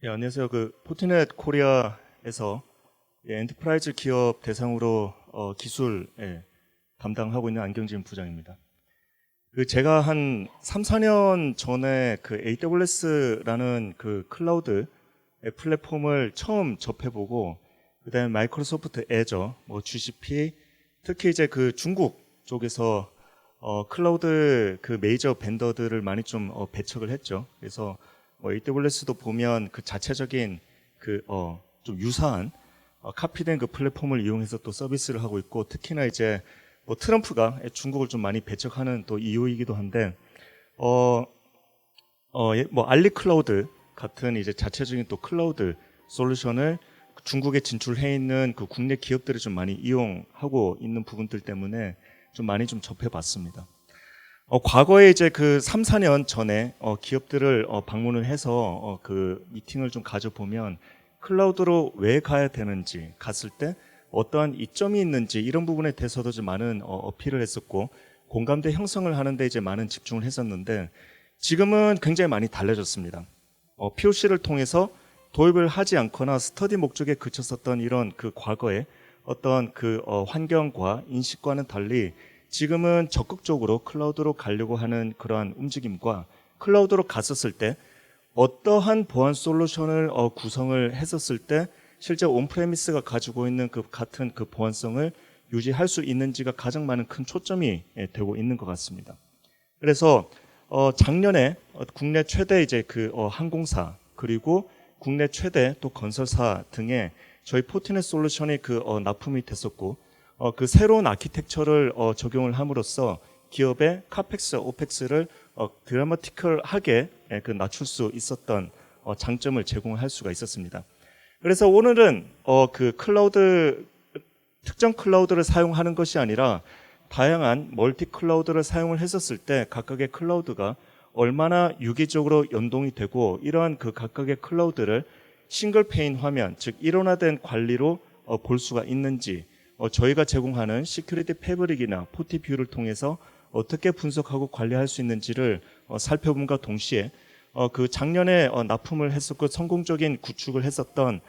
예, 안녕하세요. 포티넷 코리아에서 엔터프라이즈 기업 대상으로 기술 담당하고 있는 안경진 부장입니다. 제가 한 3, 4년 전에 AWS라는 클라우드 플랫폼을 처음 접해보고, 그다음에 마이크로소프트 애저, GCP, 특히 이제 중국 쪽에서 클라우드 메이저 벤더들을 많이 좀 배척을 했죠. 그래서 AWS도 보면 자체적인 좀 유사한 카피된 플랫폼을 이용해서 또 서비스를 하고 있고, 특히나 이제 트럼프가 중국을 좀 많이 배척하는 또 이유이기도 한데, 알리 클라우드 같은 이제 자체적인 또 클라우드 솔루션을 중국에 진출해 있는 국내 기업들이 좀 많이 이용하고 있는 부분들 때문에 좀 많이 좀 접해봤습니다. 과거에 이제 3, 4년 전에 기업들을 방문을 해서 미팅을 좀 가져보면 클라우드로 왜 가야 되는지, 갔을 때 어떠한 이점이 있는지 이런 부분에 대해서도 좀 많은 어필을 했었고, 공감대 형성을 하는데 이제 많은 집중을 했었는데, 지금은 굉장히 많이 달라졌습니다. POC를 통해서 도입을 하지 않거나 스터디 목적에 그쳤었던 이런 과거의 어떤 환경과 인식과는 달리, 지금은 적극적으로 클라우드로 가려고 하는 그러한 움직임과, 클라우드로 갔었을 때 어떠한 보안 솔루션을 구성을 했었을 때 실제 온프레미스가 가지고 있는 같은 보안성을 유지할 수 있는지가 가장 많은 큰 초점이 되고 있는 것 같습니다. 그래서 작년에 국내 최대 이제 항공사, 그리고 국내 최대 또 건설사 등에 저희 포티넷 솔루션이 납품이 됐었고, 새로운 아키텍처를 적용을 함으로써 기업의 카펙스, 오펙스를 드라마티컬하게 낮출 수 있었던 장점을 제공할 수가 있었습니다. 그래서 오늘은 특정 클라우드를 사용하는 것이 아니라 다양한 멀티 클라우드를 사용을 했었을 때 각각의 클라우드가 얼마나 유기적으로 연동이 되고, 이러한 각각의 클라우드를 싱글 페인 화면, 즉 일원화된 관리로 볼 수가 있는지, 저희가 제공하는 시큐리티 패브릭이나 포티뷰를 통해서 어떻게 분석하고 관리할 수 있는지를 살펴봄과 동시에 작년에 납품을 했었고 성공적인 구축을 했었던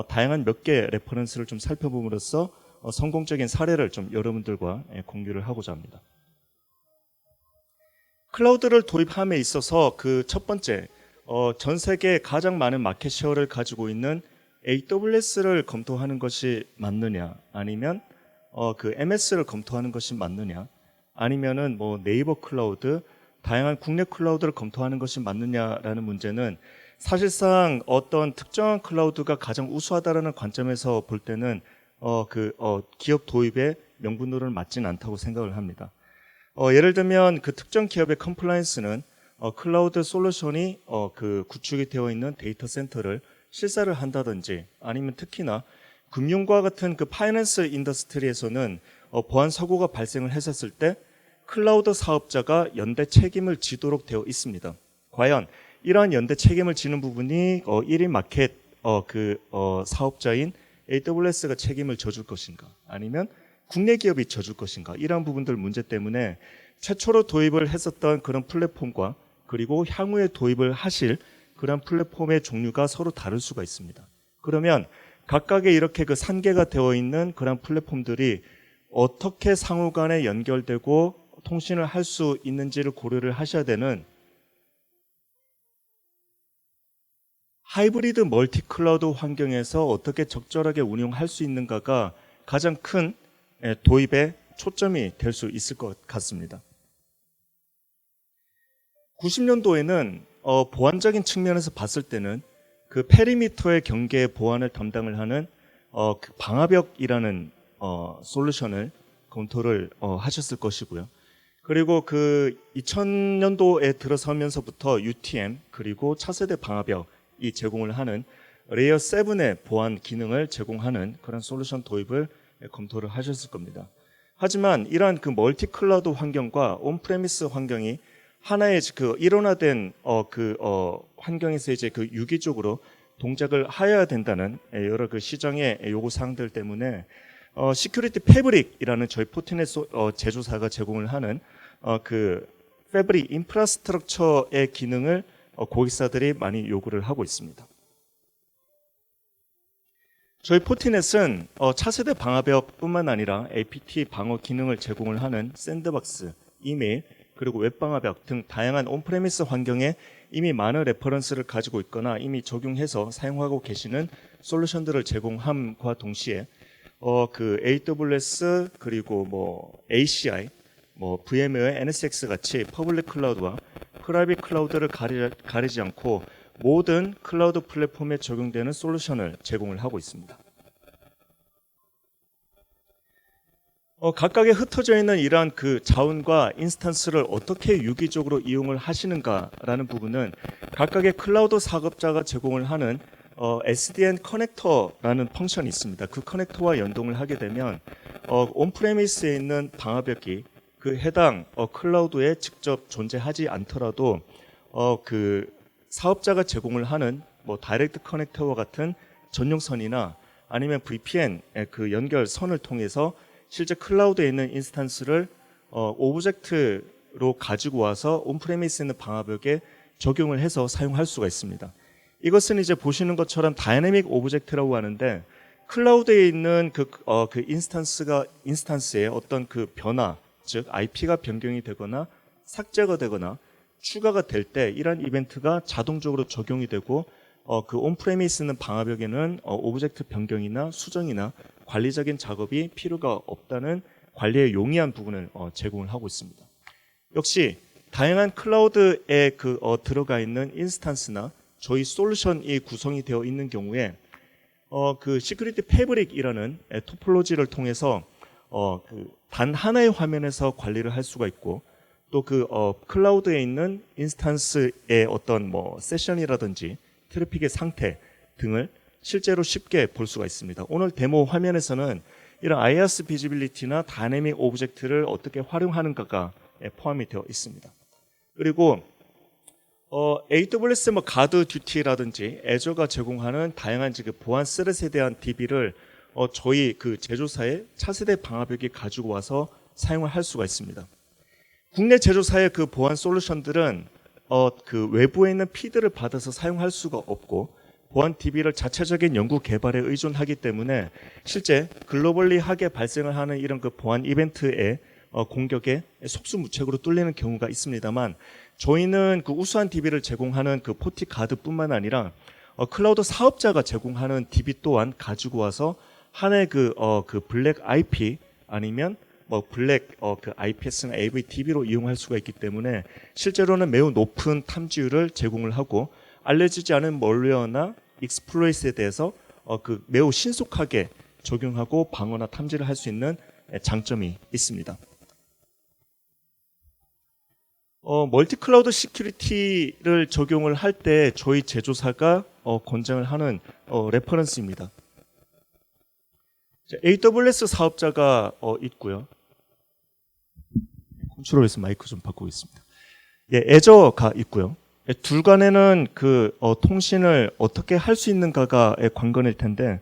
다양한 몇 개의 레퍼런스를 좀 살펴봄으로써 성공적인 사례를 좀 여러분들과 공유를 하고자 합니다. 클라우드를 도입함에 있어서 첫 번째, 전 세계에 가장 많은 마켓 셰어를 가지고 있는 AWS를 검토하는 것이 맞느냐, 아니면 MS를 검토하는 것이 맞느냐, 아니면은 네이버 클라우드, 다양한 국내 클라우드를 검토하는 것이 맞느냐라는 문제는 사실상 어떤 특정한 클라우드가 가장 우수하다라는 관점에서 볼 때는 기업 도입의 명분으로는 맞지는 않다고 생각을 합니다. 예를 들면 특정 기업의 컴플라이언스는 클라우드 솔루션이 구축이 되어 있는 데이터 센터를 실사를 한다든지, 아니면 특히나 금융과 같은 파이낸스 인더스트리에서는 보안 사고가 발생을 했었을 때 클라우드 사업자가 연대 책임을 지도록 되어 있습니다. 과연 이러한 연대 책임을 지는 부분이 1인 마켓 사업자인 AWS가 책임을 져줄 것인가, 아니면 국내 기업이 져줄 것인가, 이러한 부분들 문제 때문에 최초로 도입을 했었던 그런 플랫폼과 그리고 향후에 도입을 하실 그런 플랫폼의 종류가 서로 다를 수가 있습니다. 그러면 각각의 이렇게 산계가 되어 있는 그런 플랫폼들이 어떻게 상호 간에 연결되고 통신을 할 수 있는지를 고려를 하셔야 되는 하이브리드 멀티 클라우드 환경에서 어떻게 적절하게 운용할 수 있는가가 가장 큰 도입의 초점이 될 수 있을 것 같습니다. 90년도에는 보안적인 측면에서 봤을 때는 페리미터의 경계 보안을 담당을 하는 방화벽이라는 솔루션을 검토를 하셨을 것이고요. 그리고 2000년도에 들어서면서부터 UTM, 그리고 차세대 방화벽이 제공을 하는 레이어 7의 보안 기능을 제공하는 그런 솔루션 도입을 검토를 하셨을 겁니다. 하지만 이러한 멀티 클라우드 환경과 온프레미스 환경이 하나의 일원화된 환경에서 이제 유기적으로 동작을 하여야 된다는 여러 시장의 요구 사항들 때문에 시큐리티 패브릭이라는 저희 포티넷 제조사가 제공을 하는 패브릭 인프라스트럭처의 기능을 고객사들이 많이 요구를 하고 있습니다. 저희 포티넷은 차세대 방화벽뿐만 아니라 APT 방어 기능을 제공을 하는 샌드박스, 이메일, 그리고 웹방화벽 등 다양한 온프레미스 환경에 이미 많은 레퍼런스를 가지고 있거나 이미 적용해서 사용하고 계시는 솔루션들을 제공함과 동시에 그 AWS 그리고 뭐 ACI, 뭐 VMware, NSX 같이 퍼블릭 클라우드와 프라이빗 클라우드를 가리지 않고 모든 클라우드 플랫폼에 적용되는 솔루션을 제공을 하고 있습니다. 각각의 흩어져 있는 이러한 그 자원과 인스턴스를 어떻게 유기적으로 이용을 하시는가라는 부분은 각각의 클라우드 사업자가 제공을 하는 SDN 커넥터라는 펑션이 있습니다. 그 커넥터와 연동을 하게 되면 온프레미스에 있는 방화벽이 그 해당 클라우드에 직접 존재하지 않더라도 그 사업자가 제공을 하는 뭐 다이렉트 커넥터와 같은 전용선이나 아니면 VPN 그 연결선을 통해서 실제 클라우드에 있는 인스턴스를 오브젝트로 가지고 와서 온프레미스에 있는 방화벽에 적용을 해서 사용할 수가 있습니다. 이것은 이제 보시는 것처럼 다이내믹 오브젝트라고 하는데 클라우드에 있는 그 인스턴스의 어떤 그 변화, 즉 IP가 변경이 되거나 삭제가 되거나 추가가 될 때 이러한 이벤트가 자동적으로 적용이 되고 그 온프레미스 있는 방화벽에는 오브젝트 변경이나 수정이나 관리적인 작업이 필요가 없다는 관리에 용이한 부분을 제공을 하고 있습니다. 역시 다양한 클라우드에 들어가 있는 인스턴스나 저희 솔루션이 구성이 되어 있는 경우에 그 시큐리티 패브릭이라는 토폴로지를 통해서 단 하나의 화면에서 관리를 할 수가 있고 또 그 클라우드에 있는 인스턴스의 어떤 뭐 세션이라든지 트래픽의 상태 등을 실제로 쉽게 볼 수가 있습니다. 오늘 데모 화면에서는 이런 IaaS 비지빌리티나 다이내믹 오브젝트를 어떻게 활용하는가가 포함이 되어 있습니다. 그리고 AWS 뭐 가드 듀티라든지 애저가 제공하는 다양한 지금 보안 스렛에 대한 DB를 저희 그 제조사의 차세대 방화벽이 가지고 와서 사용을 할 수가 있습니다. 국내 제조사의 그 보안 솔루션들은 그 외부에 있는 피드를 받아서 사용할 수가 없고 보안 DB를 자체적인 연구 개발에 의존하기 때문에 실제 글로벌리하게 발생을 하는 이런 그 보안 이벤트의 공격에 속수무책으로 뚫리는 경우가 있습니다만 저희는 그 우수한 DB를 제공하는 그 포티가드뿐만 아니라 클라우드 사업자가 제공하는 DB 또한 가지고 와서 하나의 그 블랙 IP 아니면 뭐 블랙 그 IPS나 AVDB로 이용할 수가 있기 때문에 실제로는 매우 높은 탐지율을 제공을 하고 알려지지 않은 멀웨어나 익스플로이트에 대해서 그 매우 신속하게 적용하고 방어나 탐지를 할 수 있는 장점이 있습니다. 멀티 클라우드 시큐리티를 적용을 할 때 저희 제조사가 권장을 하는 레퍼런스입니다. AWS 사업자가 있고요. 컨트롤에서 마이크 좀 바꾸고 있습니다. 예, 애저가 있고요. 둘 간에는 그 통신을 어떻게 할 수 있는가가 관건일 텐데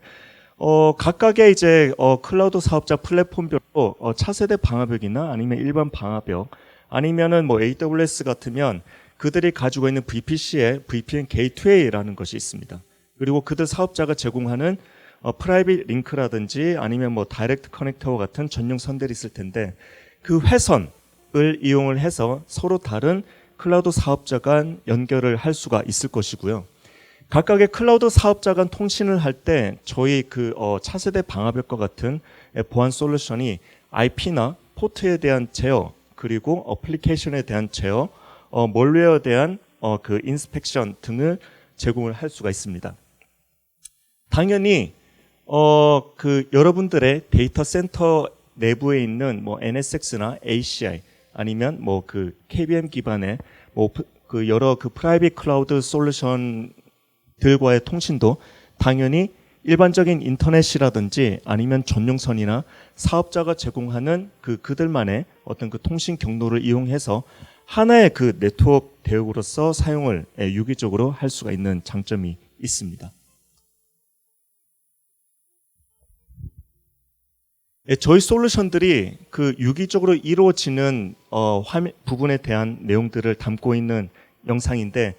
각각의 이제 클라우드 사업자 플랫폼별로 차세대 방화벽이나 아니면 일반 방화벽 아니면은 뭐 AWS 같으면 그들이 가지고 있는 VPC의 VPN 게이트웨이라는 것이 있습니다. 그리고 그들 사업자가 제공하는 프라이빗 링크라든지 아니면 뭐 다이렉트 커넥터와 같은 전용 선들이 있을 텐데 그 회선을 이용을 해서 서로 다른 클라우드 사업자 간 연결을 할 수가 있을 것이고요. 각각의 클라우드 사업자 간 통신을 할 때 저희 그 차세대 방화벽과 같은 보안 솔루션이 IP나 포트에 대한 제어 그리고 어플리케이션에 대한 제어, 멀웨어에 대한 그 인스펙션 등을 제공을 할 수가 있습니다. 당연히 그 여러분들의 데이터 센터 내부에 있는 뭐 NSX나 ACI 아니면 뭐 그 KVM 기반의 뭐 그 여러 그 프라이빗 클라우드 솔루션들과의 통신도 당연히 일반적인 인터넷이라든지 아니면 전용선이나 사업자가 제공하는 그들만의 어떤 그 통신 경로를 이용해서 하나의 그 네트워크 대역으로서 사용을 유기적으로 할 수가 있는 장점이 있습니다. 저희 솔루션들이 그 유기적으로 이루어지는 부분에 대한 내용들을 담고 있는 영상인데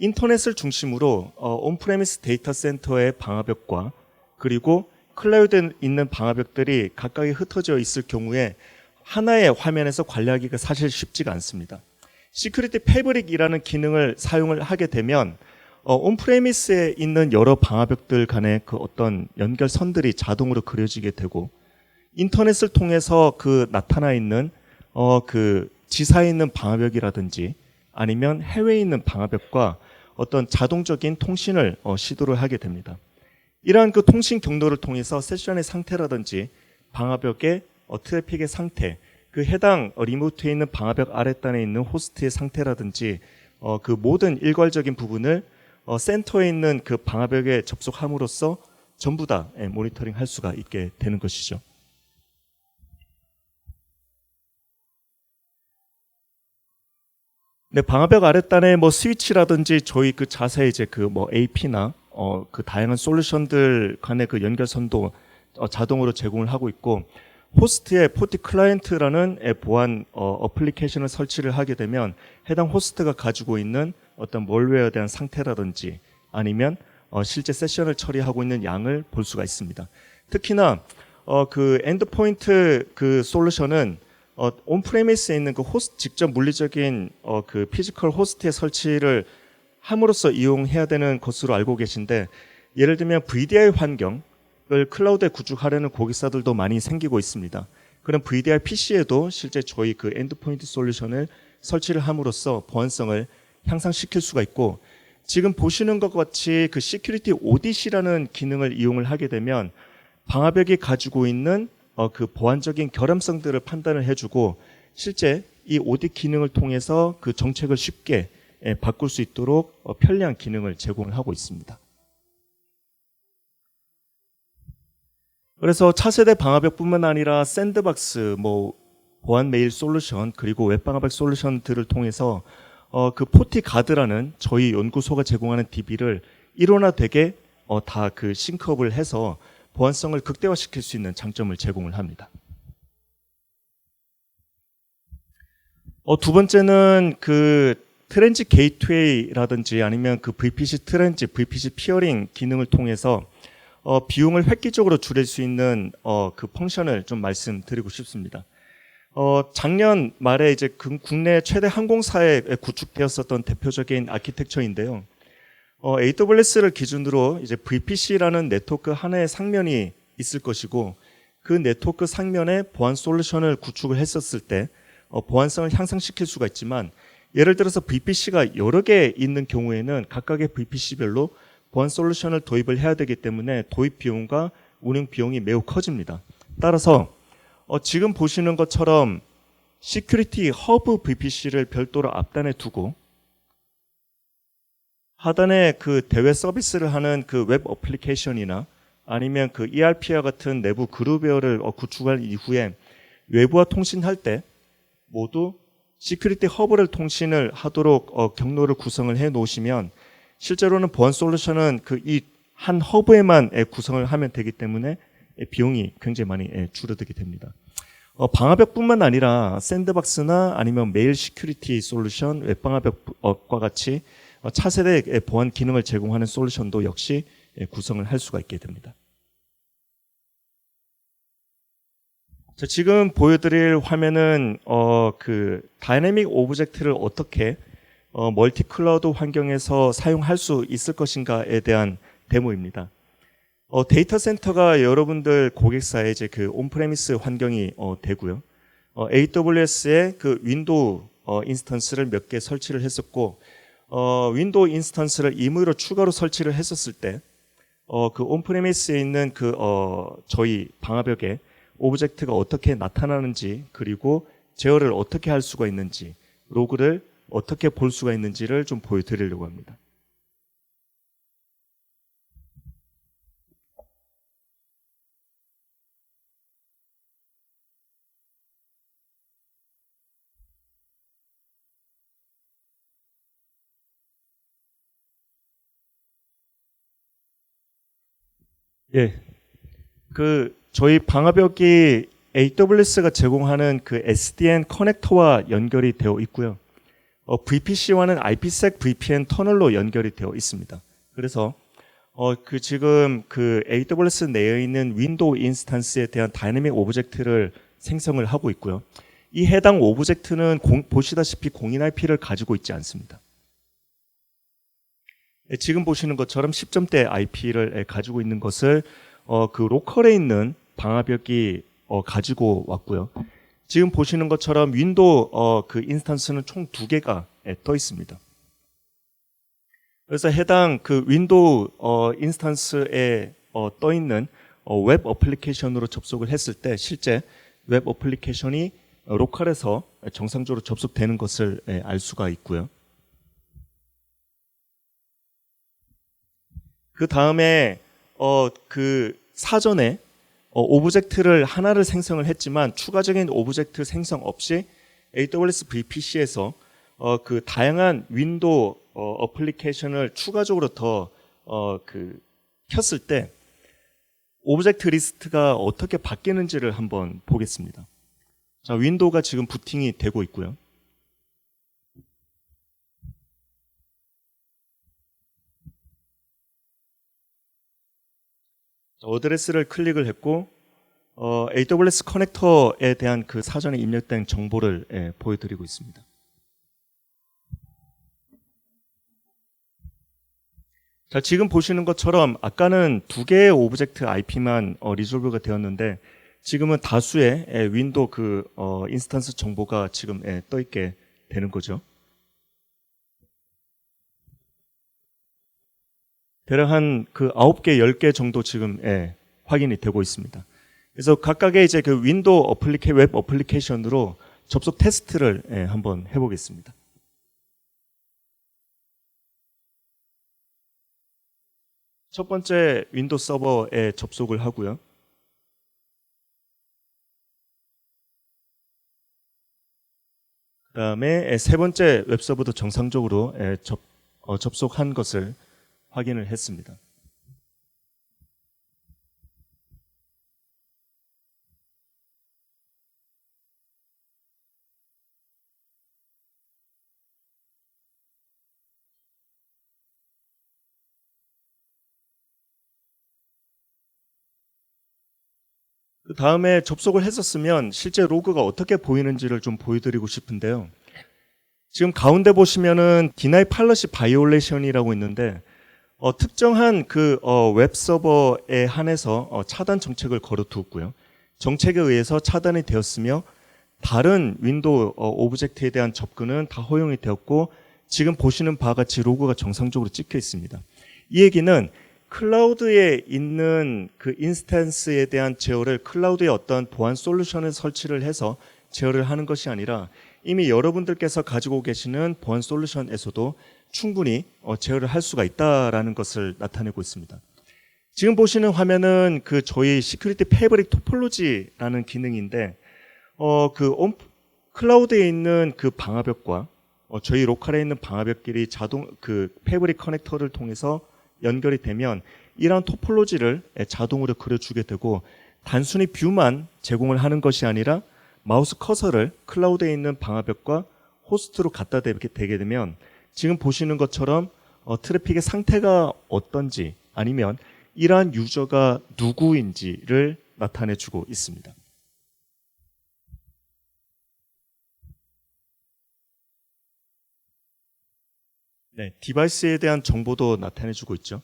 인터넷을 중심으로 온프레미스 데이터 센터의 방화벽과 그리고 클라우드에 있는 방화벽들이 각각에 흩어져 있을 경우에 하나의 화면에서 관리하기가 사실 쉽지가 않습니다. 시큐리티 패브릭이라는 기능을 사용을 하게 되면 온프레미스에 있는 여러 방화벽들 간의 그 어떤 연결선들이 자동으로 그려지게 되고, 인터넷을 통해서 그 나타나 있는 그 지사에 있는 방화벽이라든지 아니면 해외에 있는 방화벽과 어떤 자동적인 통신을 시도를 하게 됩니다. 이러한 그 통신 경로를 통해서 세션의 상태라든지 방화벽의 트래픽의 상태, 그 해당 리모트에 있는 방화벽 아랫단에 있는 호스트의 상태라든지 그 모든 일괄적인 부분을 센터에 있는 그 방화벽에 접속함으로써 전부 다 모니터링 할 수가 있게 되는 것이죠. 네, 방화벽 아랫단에 뭐 스위치라든지 저희 그 자세 이제 그 뭐 AP나 그 다양한 솔루션들 간의 그 연결선도 자동으로 제공을 하고 있고, 호스트에 포티 클라이언트라는 보안 어플리케이션을 설치를 하게 되면 해당 호스트가 가지고 있는 어떤 몰웨어에 대한 상태라든지 아니면 실제 세션을 처리하고 있는 양을 볼 수가 있습니다. 특히나 그 엔드포인트 그 솔루션은 온프레미스에 있는 그 호스트 직접 물리적인 그 피지컬 호스트의 설치를 함으로써 이용해야 되는 것으로 알고 계신데, 예를 들면 VDI 환경을 클라우드에 구축하려는 고객사들도 많이 생기고 있습니다. 그런 VDI PC에도 실제 저희 그 엔드포인트 솔루션을 설치를 함으로써 보안성을 향상시킬 수가 있고, 지금 보시는 것 같이 그 시큐리티 오디시라는 기능을 이용을 하게 되면 방화벽이 가지고 있는 그 보안적인 결함성들을 판단을 해주고, 실제 이 오디 기능을 통해서 그 정책을 쉽게 바꿀 수 있도록 편리한 기능을 제공을 하고 있습니다. 그래서 차세대 방화벽뿐만 아니라 샌드박스, 뭐 보안 메일 솔루션, 그리고 웹방화벽 솔루션들을 통해서 그 포티 가드라는 저희 연구소가 제공하는 DB를 일원화되게 다 그 싱크업을 해서 보안성을 극대화시킬 수 있는 장점을 제공을 합니다. 두 번째는 그 트랜짓 게이트웨이라든지 아니면 그 VPC 트랜짓, VPC 피어링 기능을 통해서 비용을 획기적으로 줄일 수 있는 그 펑션을 좀 말씀드리고 싶습니다. 작년 말에 이제 국내 최대 항공사에 구축되었었던 대표적인 아키텍처인데요. AWS를 기준으로 이제 VPC라는 네트워크 하나의 상면이 있을 것이고, 그 네트워크 상면에 보안 솔루션을 구축을 했었을 때 보안성을 향상시킬 수가 있지만, 예를 들어서 VPC가 여러 개 있는 경우에는 각각의 VPC별로 보안 솔루션을 도입을 해야 되기 때문에 도입 비용과 운영 비용이 매우 커집니다. 따라서 지금 보시는 것처럼 시큐리티 허브 VPC를 별도로 앞단에 두고 하단에 그 대외 서비스를 하는 그 웹 어플리케이션이나 아니면 그 ERP와 같은 내부 그룹웨어를 구축한 이후에 외부와 통신할 때 모두 시큐리티 허브를 통신을 하도록 경로를 구성을 해 놓으시면, 실제로는 보안 솔루션은 그 이 한 허브에만 구성을 하면 되기 때문에 비용이 굉장히 많이 줄어들게 됩니다. 방화벽뿐만 아니라 샌드박스나 아니면 메일 시큐리티 솔루션, 웹방화벽과 같이 차세대 보안 기능을 제공하는 솔루션도 역시 구성을 할 수가 있게 됩니다. 자, 지금 보여드릴 화면은 그 다이내믹 오브젝트를 어떻게 멀티 클라우드 환경에서 사용할 수 있을 것인가에 대한 데모입니다. 데이터 센터가 여러분들 고객사의 이제 그 온프레미스 환경이 되고요. AWS의 그 윈도우 인스턴스를 몇 개 설치를 했었고, 윈도우 인스턴스를 임의로 추가로 설치를 했었을 때, 그 온프레미스에 있는 그 저희 방화벽에 오브젝트가 어떻게 나타나는지, 그리고 제어를 어떻게 할 수가 있는지, 로그를 어떻게 볼 수가 있는지를 좀 보여드리려고 합니다. 예, 그 저희 방화벽이 AWS가 제공하는 그 SDN 커넥터와 연결이 되어 있고요. VPC와는 IPsec VPN 터널로 연결이 되어 있습니다. 그래서 지금 그 AWS 내에 있는 윈도우 인스턴스에 대한 다이내믹 오브젝트를 생성을 하고 있고요. 이 해당 오브젝트는 보시다시피 공인 IP를 가지고 있지 않습니다. 지금 보시는 것처럼 10점대 IP를 가지고 있는 것을 그 로컬에 있는 방화벽이 가지고 왔고요. 지금 보시는 것처럼 윈도우 그 인스턴스는 총 2개가 떠 있습니다. 그래서 해당 그 윈도우 인스턴스에 떠 있는 웹 어플리케이션으로 접속을 했을 때 실제 웹 어플리케이션이 로컬에서 정상적으로 접속되는 것을 알 수가 있고요. 그 다음에 그 사전에 오브젝트를 하나를 생성을 했지만 추가적인 오브젝트 생성 없이 AWS VPC에서 그 다양한 윈도우 어플리케이션을 추가적으로 더 켰을 때 오브젝트 리스트가 어떻게 바뀌는지를 한번 보겠습니다. 자, 윈도우가 지금 부팅이 되고 있고요. 어드레스를 클릭을 했고 AWS 커넥터에 대한 그 사전에 입력된 정보를 보여드리고 있습니다. 자, 지금 보시는 것처럼 아까는 2개의 오브젝트 IP만 리졸브가 되었는데 지금은 다수의 윈도우 그 인스턴스 정보가 지금 떠 있게 되는 거죠. 대략 한 그 9개, 10개 정도 지금 확인이 되고 있습니다. 그래서 각각의 이제 그 윈도우 웹 어플리케이션으로 접속 테스트를 한번 해보겠습니다. 첫 번째 윈도우 서버에 접속을 하고요. 그 다음에 세 번째 웹 서버도 정상적으로 접속한 것을 확인을 했습니다. 그 다음에 접속을 했었으면 실제 로그가 어떻게 보이는지를 좀 보여드리고 싶은데요. 지금 가운데 보시면은 Deny Policy Violation이라고 있는데 특정한 그 웹 서버에 한해서 차단 정책을 걸어두었고요. 정책에 의해서 차단이 되었으며 다른 윈도우 오브젝트에 대한 접근은 다 허용이 되었고 지금 보시는 바와 같이 로그가 정상적으로 찍혀 있습니다. 이 얘기는 클라우드에 있는 그 인스턴스에 대한 제어를 클라우드의 어떤 보안 솔루션을 설치를 해서 제어를 하는 것이 아니라 이미 여러분들께서 가지고 계시는 보안 솔루션에서도 충분히 제어를 할 수가 있다라는 것을 나타내고 있습니다. 지금 보시는 화면은 그 저희 시큐리티 패브릭 토폴로지라는 기능인데 클라우드에 있는 그 방화벽과 저희 로컬에 있는 방화벽끼리 자동 그 패브릭 커넥터를 통해서 연결이 되면 이러한 토폴로지를 자동으로 그려주게 되고 단순히 뷰만 제공을 하는 것이 아니라 마우스 커서를 클라우드에 있는 방화벽과 호스트로 갖다 대게 되면 지금 보시는 것처럼 트래픽의 상태가 어떤지 아니면 이러한 유저가 누구인지를 나타내주고 있습니다. 네, 디바이스에 대한 정보도 나타내주고 있죠.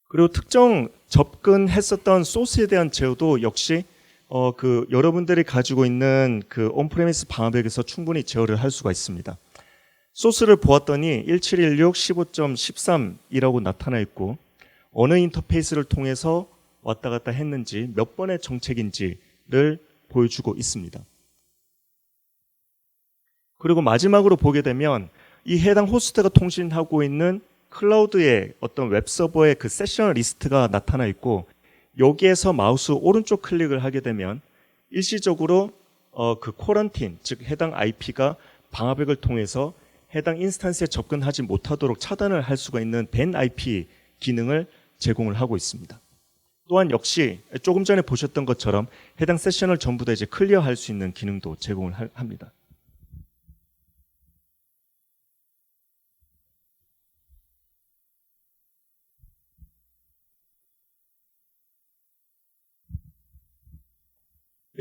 그리고 특정 접근했었던 소스에 대한 제어도 역시 그 여러분들이 가지고 있는 그 온프레미스 방화벽에서 충분히 제어를 할 수가 있습니다. 소스를 보았더니 1716 15.13이라고 나타나 있고 어느 인터페이스를 통해서 왔다 갔다 했는지 몇 번의 정책인지를 보여주고 있습니다. 그리고 마지막으로 보게 되면 이 해당 호스트가 통신하고 있는 클라우드의 어떤 웹서버의 그 세션 리스트가 나타나 있고 여기에서 마우스 오른쪽 클릭을 하게 되면 일시적으로 그 코런틴, 즉 해당 IP가 방화벽을 통해서 해당 인스턴스에 접근하지 못하도록 차단을 할 수가 있는 밴 IP 기능을 제공을 하고 있습니다. 또한 역시 조금 전에 보셨던 것처럼 해당 세션을 전부 다 이제 클리어할 수 있는 기능도 제공을 합니다.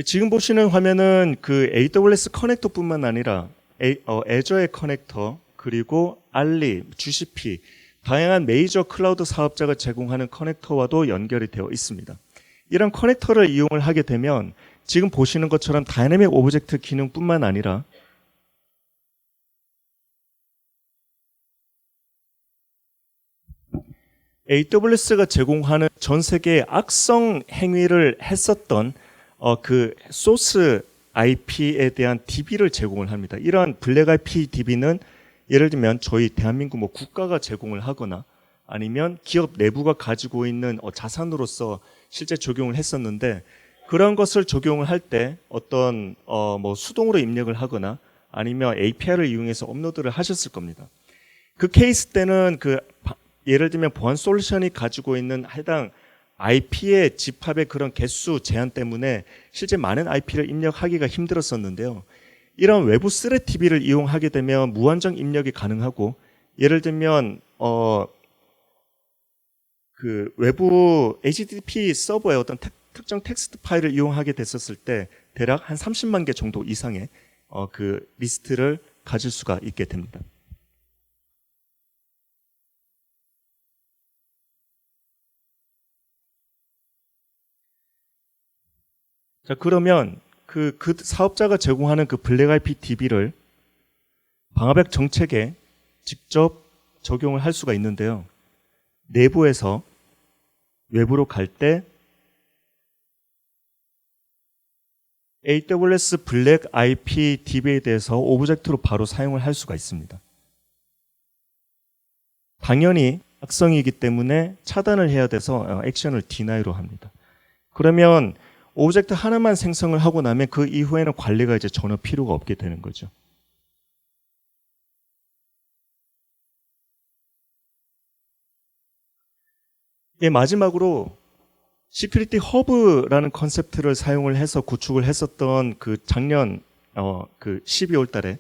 지금 보시는 화면은 그 AWS 커넥터뿐만 아니라 애저의 커넥터 그리고 알리, GCP 다양한 메이저 클라우드 사업자가 제공하는 커넥터와도 연결이 되어 있습니다. 이런 커넥터를 이용을 하게 되면 지금 보시는 것처럼 다이내믹 오브젝트 기능뿐만 아니라 AWS가 제공하는 전 세계의 악성 행위를 했었던 그 소스 IP에 대한 DB를 제공을 합니다. 이러한 블랙 IP DB는 예를 들면 저희 대한민국 뭐 국가가 제공을 하거나 아니면 기업 내부가 가지고 있는 자산으로서 실제 적용을 했었는데 그런 것을 적용을 할 때 어떤 뭐 수동으로 입력을 하거나 아니면 API를 이용해서 업로드를 하셨을 겁니다. 그 케이스 때는 예를 들면 보안 솔루션이 가지고 있는 해당 IP의 집합의 그런 개수 제한 때문에 실제 많은 IP를 입력하기가 힘들었었는데요. 이런 외부 스레 DB를 이용하게 되면 무한정 입력이 가능하고 예를 들면 그 외부 HTTP 서버의 어떤 특정 텍스트 파일을 이용하게 됐었을 때 대략 한 30만 개 정도 이상의 그 리스트를 가질 수가 있게 됩니다. 자, 그러면 그 사업자가 제공하는 그 블랙 IP DB를 방화벽 정책에 직접 적용을 할 수가 있는데요. 내부에서 외부로 갈 때 AWS 블랙 IP DB에 대해서 오브젝트로 바로 사용을 할 수가 있습니다. 당연히 악성이기 때문에 차단을 해야 돼서 액션을 디나이로 합니다. 그러면 오브젝트 하나만 생성을 하고 나면 그 이후에는 관리가 이제 전혀 필요가 없게 되는 거죠. 예, 마지막으로 시큐리티 허브라는 컨셉트를 사용을 해서 구축을 했었던 그 작년 그 12월 달에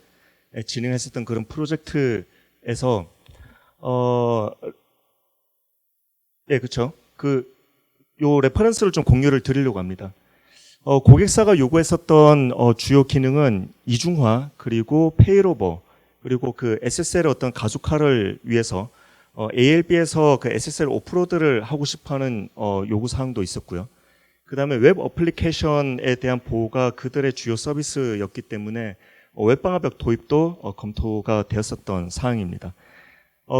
진행했었던 그런 프로젝트에서 예, 그렇죠. 요 레퍼런스를 좀 공유를 드리려고 합니다. 고객사가 요구했었던 주요 기능은 이중화 그리고 페이로버 그리고 그 SSL의 어떤 가속화를 위해서 ALB에서 그 SSL 오프로드를 하고 싶어하는 요구 사항도 있었고요. 그 다음에 웹 어플리케이션에 대한 보호가 그들의 주요 서비스였기 때문에 웹방화벽 도입도 검토가 되었었던 사항입니다.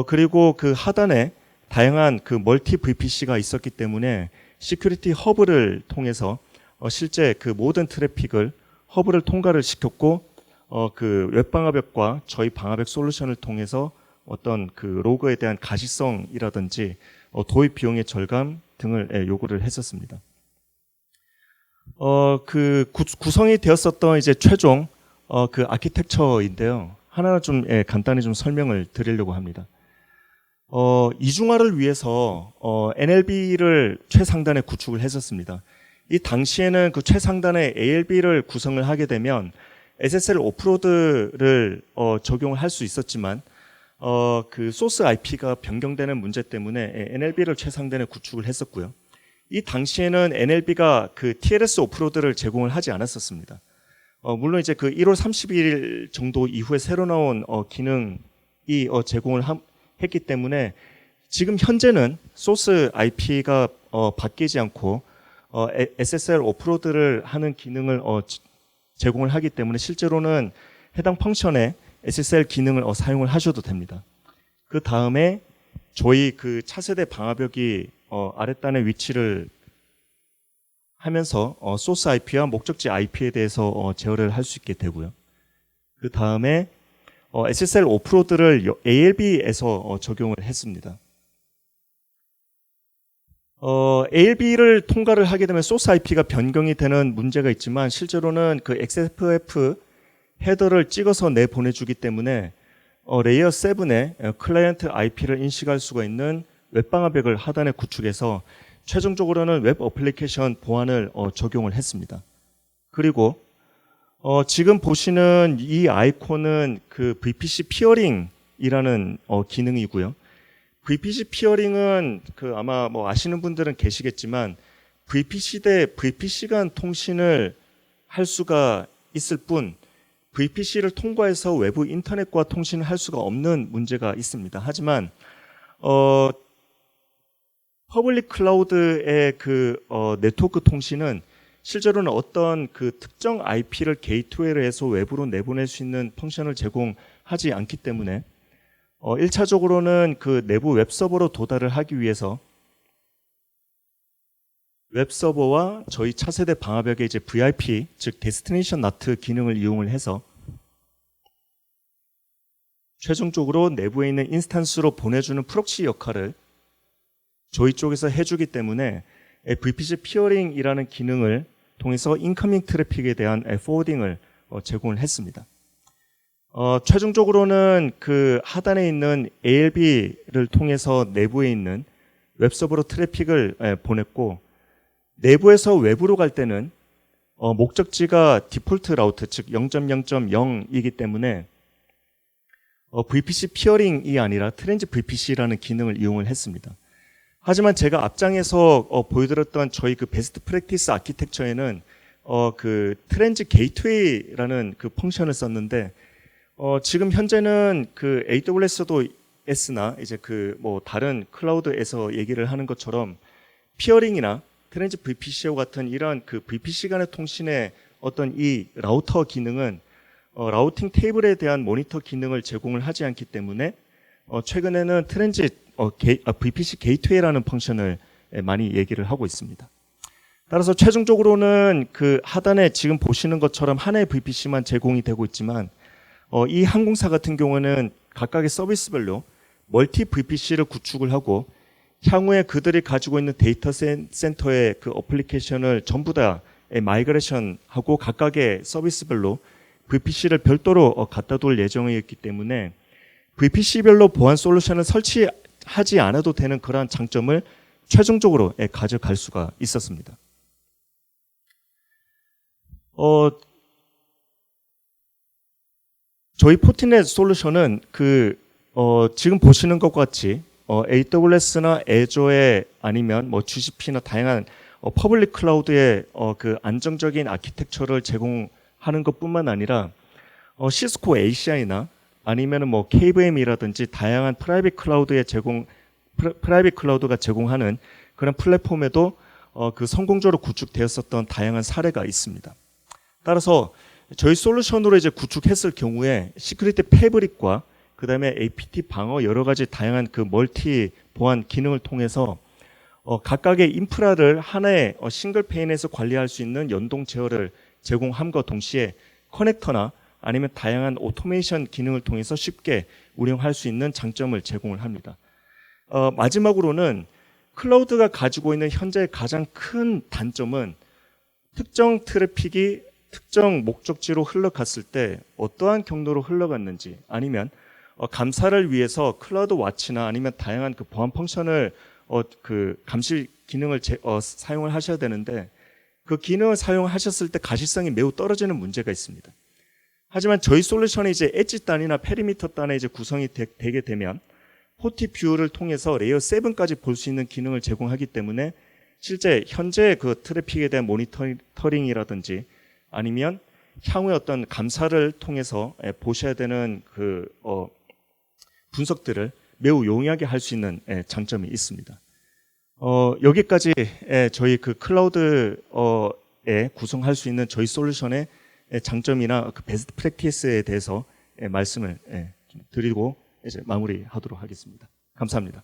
그리고 그 하단에 다양한 그 멀티 VPC가 있었기 때문에 시큐리티 허브를 통해서 실제 그 모든 트래픽을 허브를 통과를 시켰고 그 웹방화벽과 저희 방화벽 솔루션을 통해서 어떤 그 로그에 대한 가시성이라든지 도입 비용의 절감 등을 요구를 했었습니다. 그 구성이 되었었던 이제 최종 그 아키텍처인데요. 하나는 좀 간단히 좀 설명을 드리려고 합니다. 이중화를 위해서 NLB를 최상단에 구축을 했었습니다. 이 당시에는 그 최상단에 ALB를 구성을 하게 되면 SSL 오프로드를 적용을 할 수 있었지만 그 소스 IP가 변경되는 문제 때문에 NLB를 최상단에 구축을 했었고요. 이 당시에는 NLB가 그 TLS 오프로드를 제공을 하지 않았었습니다. 물론 이제 그 1월 30일 정도 이후에 새로 나온 기능이 제공을 했기 때문에 지금 현재는 소스 IP가 바뀌지 않고 SSL 오프로드를 하는 기능을 제공을 하기 때문에 실제로는 해당 펑션에 SSL 기능을 사용을 하셔도 됩니다. 그 다음에 저희 그 차세대 방화벽이 아랫단에 위치를 하면서 소스 IP와 목적지 IP에 대해서 제어를 할 수 있게 되고요. 그 다음에 SSL 오프로드를 ALB에서 적용을 했습니다. ALB를 통과를 하게 되면 소스 IP가 변경이 되는 문제가 있지만 실제로는 그 XFF 헤더를 찍어서 내보내주기 때문에 레이어 7의 클라이언트 IP를 인식할 수가 있는 웹방화벽을 하단에 구축해서 최종적으로는 웹 어플리케이션 보안을 적용을 했습니다. 그리고 지금 보시는 이 아이콘은 그 VPC 피어링이라는 기능이고요. VPC 피어링은 그 아마 뭐 아시는 분들은 계시겠지만 VPC 대 VPC 간 통신을 할 수가 있을 뿐 VPC를 통과해서 외부 인터넷과 통신을 할 수가 없는 문제가 있습니다. 하지만 퍼블릭 클라우드의 네트워크 통신은 실제로는 어떤 그 특정 IP를 게이트웨이로 해서 외부로 내보낼 수 있는 펑션을 제공하지 않기 때문에 1차적으로는 그 내부 웹서버로 도달을 하기 위해서 웹서버와 저희 차세대 방화벽의 이제 VIP, 즉 데스티네이션 나트 기능을 이용을 해서 최종적으로 내부에 있는 인스탄스로 보내주는 프록시 역할을 저희 쪽에서 해주기 때문에 VPC 피어링이라는 기능을 통해서 인커밍 트래픽에 대한 포워딩을 제공을 했습니다. 최종적으로는 그 하단에 있는 ALB를 통해서 내부에 있는 웹서버로 트래픽을 보냈고, 내부에서 외부로 갈 때는 목적지가 디폴트 라우트, 즉 0.0.0이기 때문에 VPC 피어링이 아니라 트랜지 VPC라는 기능을 이용을 했습니다. 하지만 제가 앞장에서 보여드렸던 저희 그 베스트 프랙티스 아키텍처에는 그 트랜지 게이트웨이라는 그 펑션을 썼는데, 지금 현재는 그 AWS도 S나 이제 그 뭐 다른 클라우드에서 얘기를 하는 것처럼 피어링이나 트랜지 VPC와 같은 이런 그 VPC 간의 통신의 어떤 이 라우터 기능은 라우팅 테이블에 대한 모니터 기능을 제공을 하지 않기 때문에 최근에는 VPC 게이트웨이라는 펑션을 많이 얘기를 하고 있습니다. 따라서 최종적으로는 그 하단에 지금 보시는 것처럼 하나의 VPC만 제공이 되고 있지만 이 항공사 같은 경우는 각각의 서비스별로 멀티 VPC를 구축을 하고 향후에 그들이 가지고 있는 데이터 센터의 그 어플리케이션을 전부 다 마이그레이션하고 각각의 서비스별로 VPC를 별도로 갖다 둘 예정이었기 때문에 VPC별로 보안 솔루션을 설치하지 않아도 되는 그러한 장점을 최종적으로 가져갈 수가 있었습니다. 저희 포티넷 솔루션은 지금 보시는 것과 같이 AWS나 Azure에 아니면 뭐 GCP나 다양한 퍼블릭 클라우드의 그 안정적인 아키텍처를 제공하는 것뿐만 아니라 시스코 ACI나 아니면은 뭐 KVM이라든지 다양한 프라이빗 클라우드가 제공하는 그런 플랫폼에도 그 성공적으로 구축되었었던 다양한 사례가 있습니다. 따라서 저희 솔루션으로 이제 구축했을 경우에 시큐리티 패브릭과 그 다음에 APT 방어 여러 가지 다양한 그 멀티 보안 기능을 통해서 각각의 인프라를 하나의 싱글 페인에서 관리할 수 있는 연동 제어를 제공함과 동시에 커넥터나 아니면 다양한 오토메이션 기능을 통해서 쉽게 운영할 수 있는 장점을 제공을 합니다. 마지막으로는 클라우드가 가지고 있는 현재의 가장 큰 단점은 특정 트래픽이 특정 목적지로 흘러갔을 때 어떠한 경로로 흘러갔는지, 아니면 감사를 위해서 클라우드 와치나 아니면 다양한 그 보안 펑션을 그 감시 기능을 사용을 하셔야 되는데, 그 기능을 사용하셨을 때 가시성이 매우 떨어지는 문제가 있습니다. 하지만 저희 솔루션이 이제 엣지 단이나 페리미터 단에 이제 구성이 되게 되면 포티 뷰를 통해서 레이어 7까지 볼 수 있는 기능을 제공하기 때문에 실제 현재 그 트래픽에 대한 모니터링이라든지 아니면 향후에 어떤 감사를 통해서 보셔야 되는 그 분석들을 매우 용이하게 할 수 있는 장점이 있습니다. 여기까지 저희 그 클라우드에 구성할 수 있는 저희 솔루션의 장점이나 그 베스트 프랙티스에 대해서 말씀을 드리고 이제 마무리하도록 하겠습니다. 감사합니다.